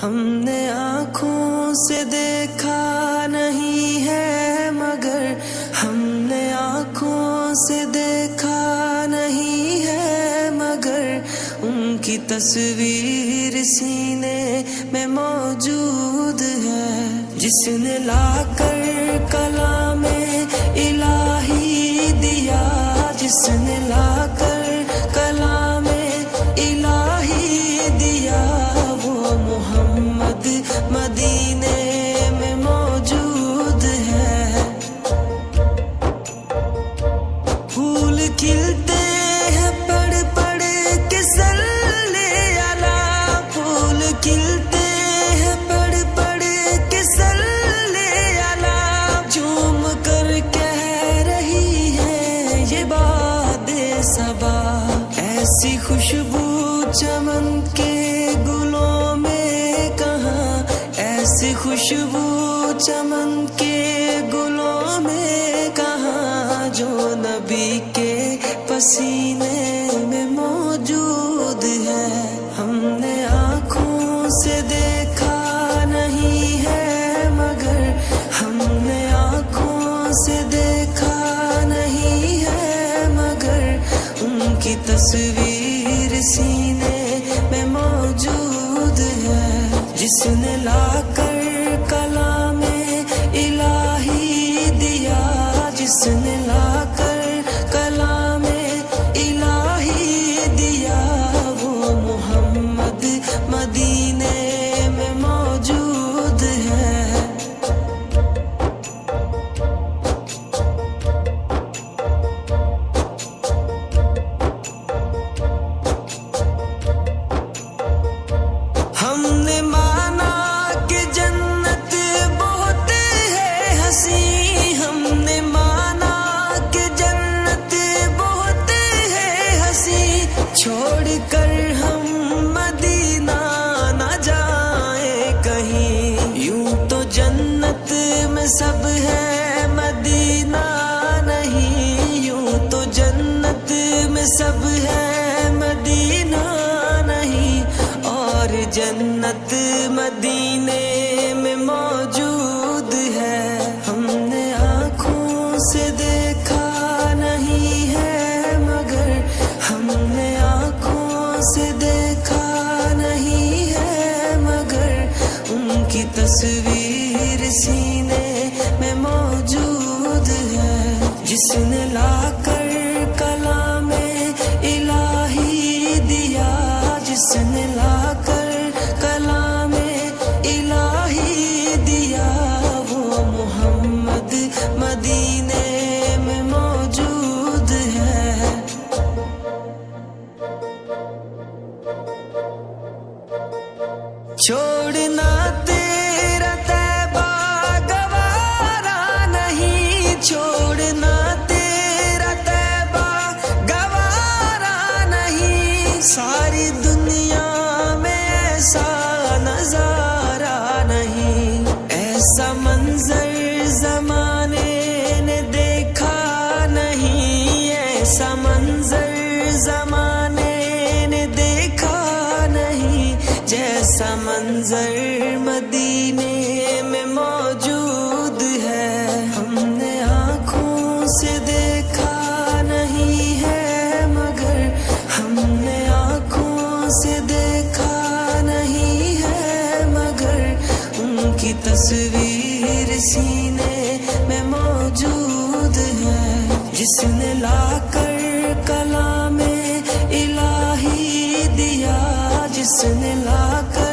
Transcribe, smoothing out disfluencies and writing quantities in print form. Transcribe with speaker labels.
Speaker 1: ہم نے آنکھوں سے دیکھا نہیں ہے مگر ہم نے آنکھوں سے دیکھا نہیں ہے مگر ان کی تصویر سینے میں موجود ہے، جس نے لا کر کلام الہی دیا، جس نے لا کر کلام الہی دیا، وہ محمد مدینے میں موجود ہے۔ پھول کھلتے ہیں پڑھ پڑھ کے صلی علی، پھول کھلتے ہیں پڑھ پڑھ کے صلی علی، جھوم کر کہہ رہی ہے یہ باد صبا، ایسی خوشبو چمن کے گلوں میں کہاں، ایسی خوشبو چمن کے گلوں میں کہاں، جو نبی کے پسینے میں موجود ہے۔ ہم نے آنکھوں سے دیکھا نہیں ہے مگر ہم نے آنکھوں سے دیکھا نہیں ہے مگر ان کی تصویر سینے میں موجود ہے، جس نے لا کر کلام الہی دیا، جس نے لا کر کلام الہی دیا، وہ محمد مدینے میں موجود ہے۔ ہم نے مانا کہ جنت بہت ہے حسین، ہم نے مانا کہ جنت بہت ہے حسین، چھوڑ کر ہم مدینہ نہ جائیں کہیں، یوں تو جنت میں سب ہے مدینہ نہیں، یوں تو جنت میں سب ہے مدینہ نہیں، اور جنت مدینے میں موجود ہے۔ ہم نے آنکھوں سے دیکھا نہیں ہے مگر ہم نے آنکھوں سے دیکھا نہیں ہے مگر ان کی تصویر سینے میں موجود ہے، جس نے لا کر کلام الہی دیا، جس نے لا کر کلام الہی دیا، وہ محمد مدینے میں موجود ہے۔ چھوڑنا تیرا طیبہ گوارا نہیں، چھوڑنا تیرا طیبہ گوارا نہیں، ساری دنیا میں ایسا نظارہ نہیں، ایسا منظر زمانے نے دیکھا نہیں، ایسا منظر زمانے نے دیکھا نہیں، جیسا منظر مدینے میں موجود ہے۔ ہم نے آنکھوں سے دیکھا نہیں ہے مگر ہم نے آنکھوں سے دیکھا نہیں ہے مگر ان کی تصویر سینے میں موجود ہے، جس نے لا کر کلام الہی دیا، جس نے لا کر